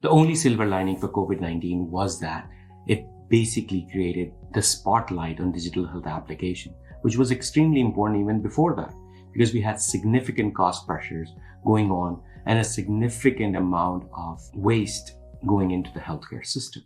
The only silver lining for COVID-19 was that it basically created the spotlight on digital health application, which was extremely important even before that, because we had significant cost pressures going on and a significant amount of waste going into the healthcare system.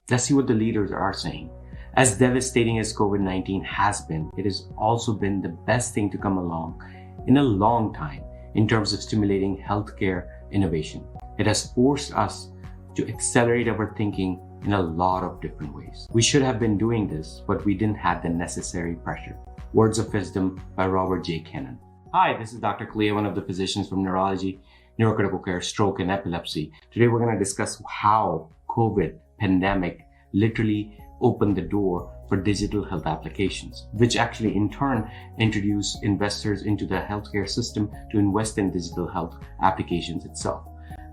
Let's see what the leaders are saying. As devastating as COVID-19 has been, it has also been the best thing to come along in a long time in terms of stimulating healthcare innovation. It has forced us to accelerate our thinking in a lot of different ways. We should have been doing this, but we didn't have the necessary pressure. Words of wisdom by Robert J. Kennan. Hi, this is Dr. Kalia, one of the physicians from neurology, neurocritical care, stroke, and epilepsy. Today we're going to discuss how COVID pandemic literally opened the door for digital health applications, which actually in turn introduced investors into the healthcare system to invest in digital health applications itself.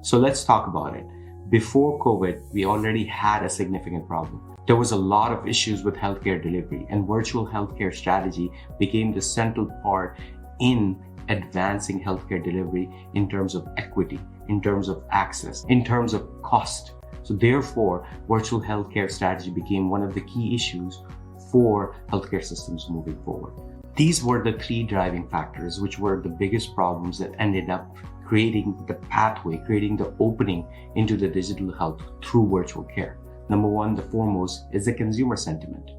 So let's talk about it. Before COVID, we already had a significant problem. There was a lot of issues with healthcare delivery, and virtual healthcare strategy became the central part in advancing healthcare delivery in terms of equity, in terms of access, in terms of cost. So therefore, virtual healthcare strategy became one of the key issues for healthcare systems moving forward. These were the three driving factors, which were the biggest problems that ended up creating the pathway, creating the opening into the digital health through virtual care. Number one, the foremost, is the consumer sentiment.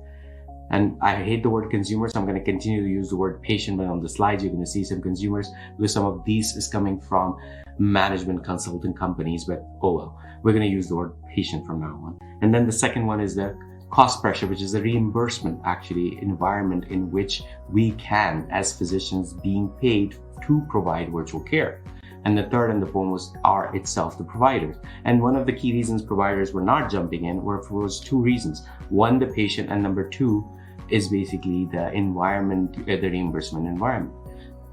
And I hate the word consumer, so I'm going to continue to use the word patient, but on the slides, you're going to see some consumers, because some of these is coming from management consulting companies, but oh well, we're going to use the word patient from now on. And then the second one is the cost pressure, which is the reimbursement, actually, environment in which we can, as physicians, being paid to provide virtual care. And the third and the foremost are itself the providers. And one of the key reasons providers were not jumping in was two reasons. One, the patient, and number two is basically the environment, the reimbursement environment.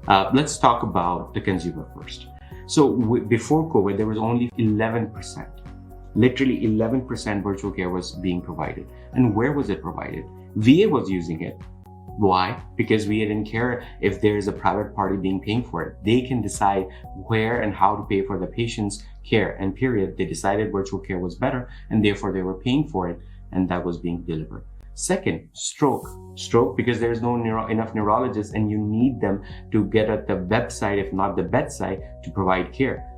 Let's talk about the consumer first. So before COVID, there was only 11%. Literally 11% virtual care was being provided. And where was it provided? VA was using it. Why? Because VA didn't care if there is a private party being paying for it. They can decide where and how to pay for the patient's care, and period. They decided virtual care was better, and therefore they were paying for it, and that was being delivered. Second, stroke. Stroke, because there's no enough neurologists, and you need them to get at the website, if not the bedside, to provide care.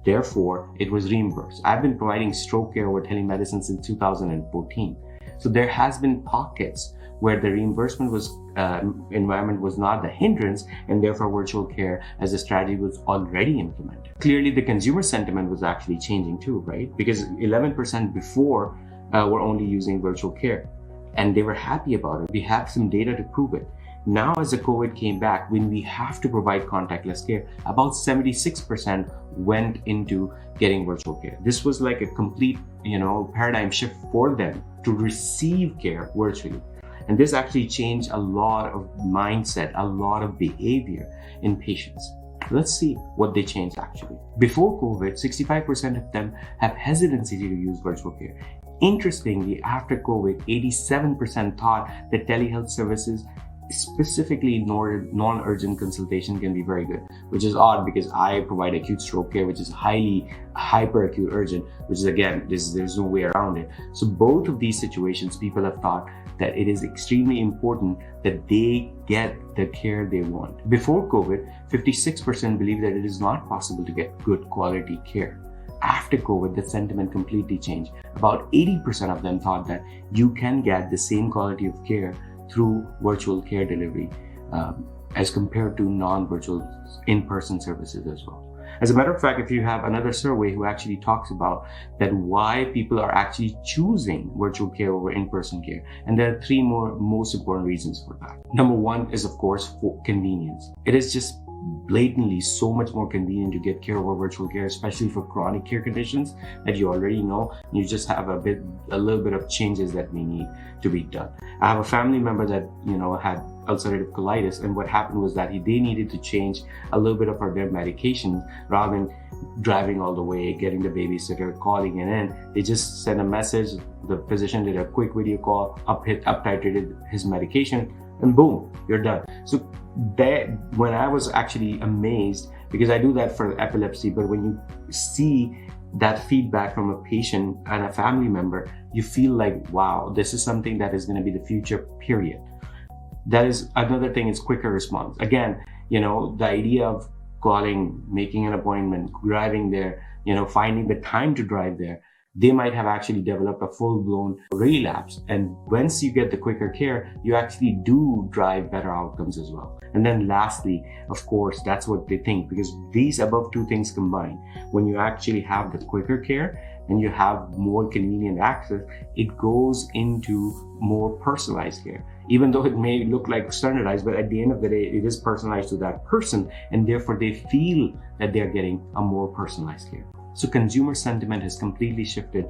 Therefore, it was reimbursed. I've been providing stroke care over telemedicine since 2014. So there has been pockets where the reimbursement environment was not the hindrance, and therefore virtual care as a strategy was already implemented. Clearly, the consumer sentiment was actually changing too, right? Because 11% before were only using virtual care, and they were happy about it. We have some data to prove it. Now, as the COVID came back, when we have to provide contactless care, about 76% went into getting virtual care. This was like a complete, paradigm shift for them to receive care virtually. And this actually changed a lot of mindset, a lot of behavior in patients. Let's see what they changed actually. Before COVID, 65% of them have hesitancy to use virtual care. Interestingly, after COVID, 87% thought that telehealth services, specifically non-urgent consultation, can be very good, which is odd because I provide acute stroke care, which is highly hyper-acute urgent, which is, again, there's no way around it. So both of these situations, people have thought that it is extremely important that they get the care they want. Before COVID, 56% believe that it is not possible to get good quality care. After COVID, the sentiment completely changed. About 80% of them thought that you can get the same quality of care through virtual care delivery as compared to non-virtual in-person services as well. As a matter of fact, if you have another survey who actually talks about that why people are actually choosing virtual care over in-person care, and there are three most important reasons for that. Number one is, of course, for convenience. It is just blatantly so much more convenient to get care over virtual care, especially for chronic care conditions that you already know. You just have a little bit of changes that we need to be done. I have a family member that had ulcerative colitis, and what happened was that they needed to change a little bit of their medications rather than driving all the way, getting the babysitter, calling it in. They just sent a message. The physician did a quick video call, up titrated his medication, and boom, you're done. So when I was actually amazed because I do that for epilepsy. But when you see that feedback from a patient and a family member, you feel like, wow, this is something that is going to be the future, period. That is another thing, is quicker response. Again, the idea of calling, making an appointment, driving there, finding the time to drive there, they might have actually developed a full-blown relapse. And once you get the quicker care, you actually do drive better outcomes as well. And then lastly, of course, that's what they think, because these above two things combined, when you actually have the quicker care and you have more convenient access, it goes into more personalized care. Even though it may look like standardized, but at the end of the day, it is personalized to that person, and therefore they feel that they're getting a more personalized care. So consumer sentiment has completely shifted,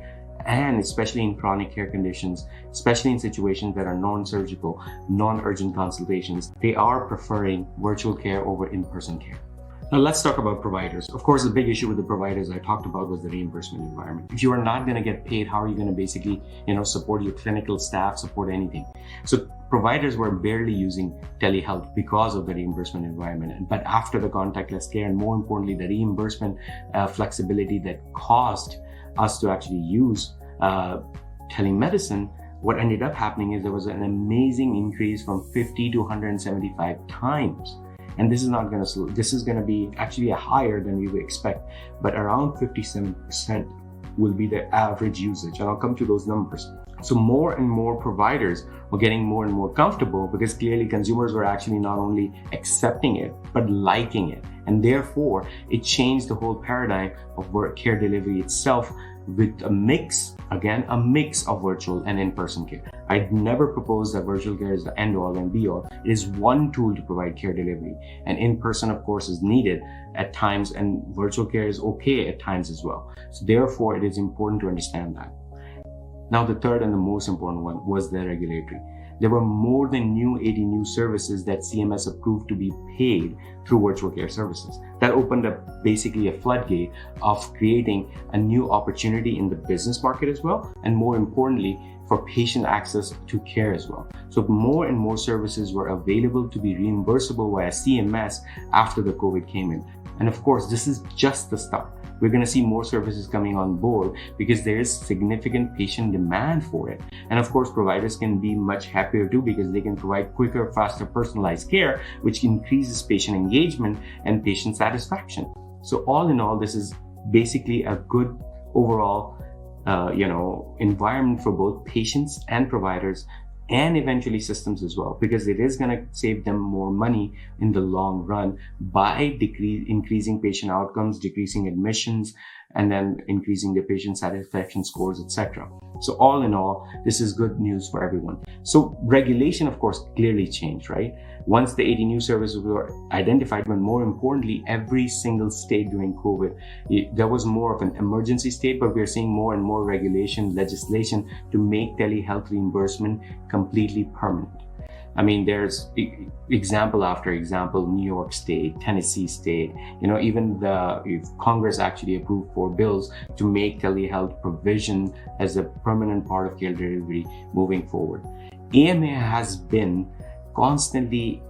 and especially in chronic care conditions, especially in situations that are non-surgical, non-urgent consultations, they are preferring virtual care over in-person care. Now let's talk about providers. Of course, the big issue with the providers I talked about was the reimbursement environment. If you are not going to get paid, how are you going to basically, support your clinical staff, support anything? So providers were barely using telehealth because of the reimbursement environment. But after the contactless care, and more importantly, the reimbursement flexibility that caused us to actually use telemedicine, what ended up happening is there was an amazing increase from 50 to 175 times. And this is not going to slow. This is going to be actually higher than we would expect, but around 57% will be the average usage. And I'll come to those numbers. So more and more providers were getting more and more comfortable, because clearly consumers were actually not only accepting it, but liking it. And therefore, it changed the whole paradigm of care delivery itself, with a mix of virtual and in-person care. I'd never propose that virtual care is the end-all and be-all. It is one tool to provide care delivery, and in-person, of course, is needed at times, and virtual care is okay at times as well. So therefore, it is important to understand that. Now, the third and the most important one was the regulatory. There were more than 80 new services that CMS approved to be paid through virtual care services. That opened up basically a floodgate of creating a new opportunity in the business market as well, and more importantly, for patient access to care as well. So more and more services were available to be reimbursable via CMS after the COVID came in. And of course, this is just the start. We're going to see more services coming on board because there is significant patient demand for it. And of course, providers can be much happier too, because they can provide quicker, faster, personalized care, which increases patient engagement and patient satisfaction. So all in all, this is basically a good overall, environment for both patients and providers, and eventually systems as well, because it is going to save them more money in the long run by increasing patient outcomes, decreasing admissions, and then increasing the patient satisfaction scores, etc. So all in all, this is good news for everyone. So regulation, of course, clearly changed, right? Once the 80 new services were identified, but more importantly, every single state during COVID, there was more of an emergency state, but we're seeing more and more regulation, legislation to make telehealth reimbursement completely permanent. I mean, there's example after example, New York State, Tennessee State, even if Congress actually approved 4 bills to make telehealth provision as a permanent part of care delivery moving forward. AMA has been constantly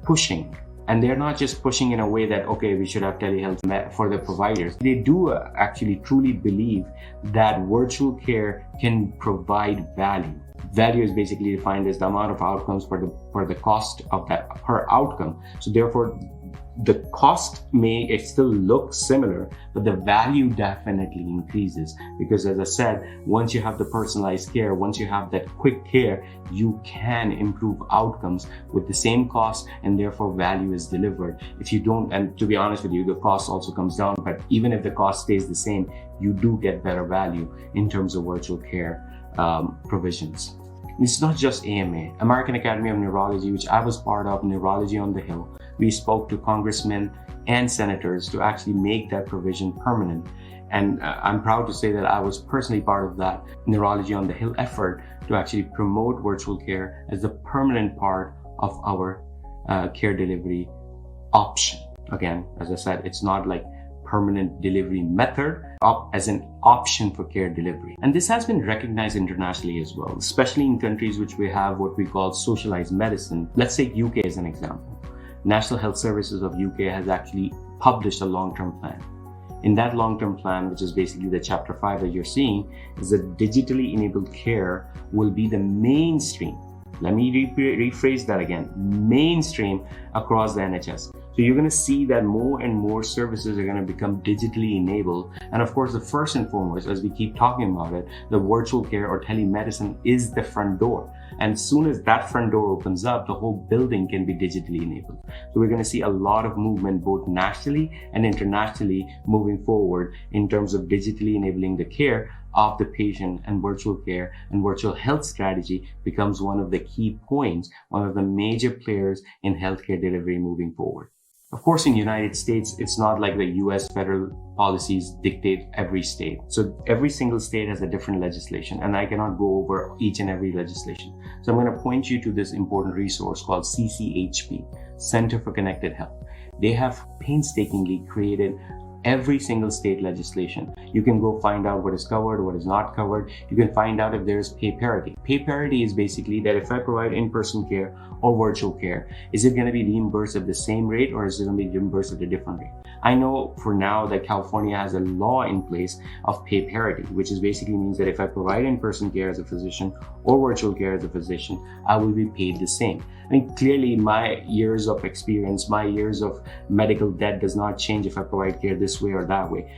pushing, and they're not just pushing in a way that, okay, we should have telehealth for the providers. They do actually truly believe that virtual care can provide value. Value is basically defined as the amount of outcomes for the cost of that per outcome. So therefore, the cost may still look similar, but the value definitely increases, because as I said, once you have the personalized care, once you have that quick care, you can improve outcomes with the same cost, and therefore value is delivered. If you don't, and to be honest with you, the cost also comes down, but even if the cost stays the same, you do get better value in terms of virtual care provisions. It's not just AMA, American Academy of Neurology, which I was part of, Neurology on the Hill. We spoke to congressmen and senators to actually make that provision permanent. And I'm proud to say that I was personally part of that Neurology on the Hill effort to actually promote virtual care as a permanent part of our care delivery option. Again, as I said, it's not like permanent delivery method, as an option for care delivery. And this has been recognized internationally as well, especially in countries which we have what we call socialized medicine. Let's take UK as an example. National Health Services of UK has actually published a long-term plan. In that long-term plan, which is basically the chapter 5 that you're seeing, is that digitally enabled care will be the mainstream. Let me rephrase that again, mainstream across the NHS. So you're going to see that more and more services are going to become digitally enabled. And of course, the first and foremost, as we keep talking about it, the virtual care or telemedicine is the front door. And as soon as that front door opens up, the whole building can be digitally enabled. So we're going to see a lot of movement both nationally and internationally moving forward in terms of digitally enabling the care of the patient, and virtual care and virtual health strategy becomes one of the key points, one of the major players in healthcare delivery moving forward. Of course, in the United States, it's not like the US federal policies dictate every state. So every single state has a different legislation, and I cannot go over each and every legislation. So I'm going to point you to this important resource called CCHP, Center for Connected Health. They have painstakingly created every single state legislation. You can go find out what is covered, what is not covered. You can find out if there's pay parity. Pay parity is basically that if I provide in-person care or virtual care, is it going to be reimbursed at the same rate or is it going to be reimbursed at a different rate? I know for now that California has a law in place of pay parity, which is basically means that if I provide in-person care as a physician or virtual care as a physician, I will be paid the same. I mean, clearly my years of experience, my years of medical debt does not change if I provide care this way or that way.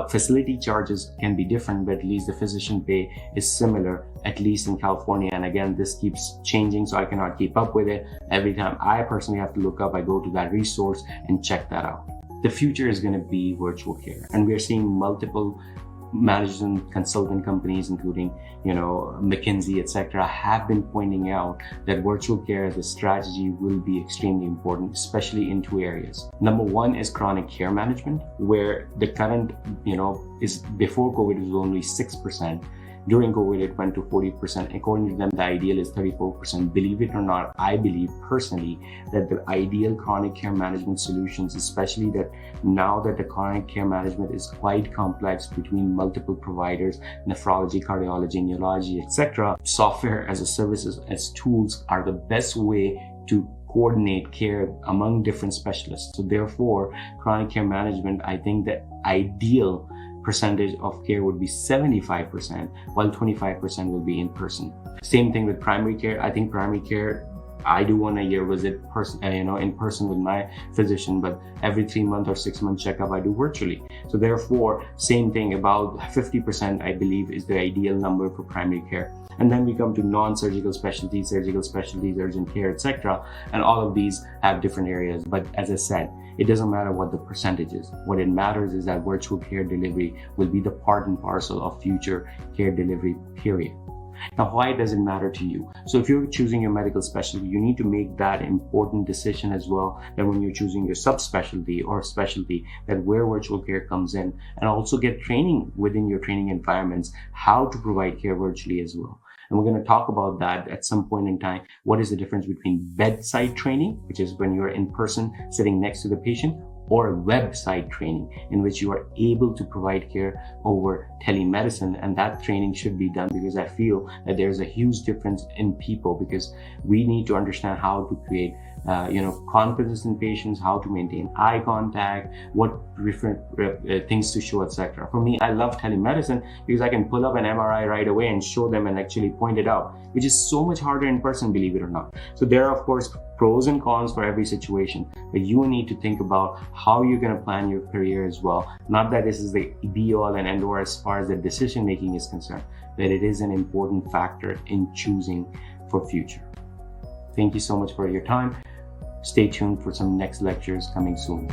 Facility charges can be different, but at least the physician pay is similar, at least in California. And again, this keeps changing, so I cannot keep up with it. Every time I personally have to look up, I go to that resource and check that out. The future is going to be virtual care, and we are seeing multiple management consultant companies, including, McKinsey, etc., have been pointing out that virtual care as a strategy will be extremely important, especially in two areas. Number one is chronic care management, where the current, is before COVID it was only 6%. During COVID, it went to 40%. According to them, the ideal is 34%. Believe it or not, I believe personally that the ideal chronic care management solutions, especially that now that the chronic care management is quite complex between multiple providers, nephrology, cardiology, neurology, etc., software as a services as tools are the best way to coordinate care among different specialists. So therefore, chronic care management, I think the ideal percentage of care would be 75%, while 25% will be in person. Same thing with primary care. I think primary care, I do one a year visit in person with my physician, but every 3 month or 6 month checkup I do virtually. So therefore, same thing, about 50% I believe is the ideal number for primary care. And then we come to non-surgical specialties, surgical specialties, urgent care, etc. And all of these have different areas. But as I said, it doesn't matter what the percentage is. What it matters is that virtual care delivery will be the part and parcel of future care delivery, period. Now, why does it matter to you? So if you're choosing your medical specialty, you need to make that important decision as well, that when you're choosing your subspecialty or specialty, that where virtual care comes in, and also get training within your training environments, how to provide care virtually as well. And we're going to talk about that at some point in time. What is the difference between bedside training, which is when you're in person sitting next to the patient, or a website training in which you are able to provide care over telemedicine. And that training should be done because I feel that there's a huge difference in people, because we need to understand how to create confidence in patients, how to maintain eye contact, what different things to show, etc. For me, I love telemedicine because I can pull up an MRI right away and show them and actually point it out, which is so much harder in person, believe it or not. So there are, of course, pros and cons for every situation, but you need to think about how you're going to plan your career as well. Not that this is the be all and end all as far as the decision making is concerned, but it is an important factor in choosing for future. Thank you so much for your time. Stay tuned for some next lectures coming soon.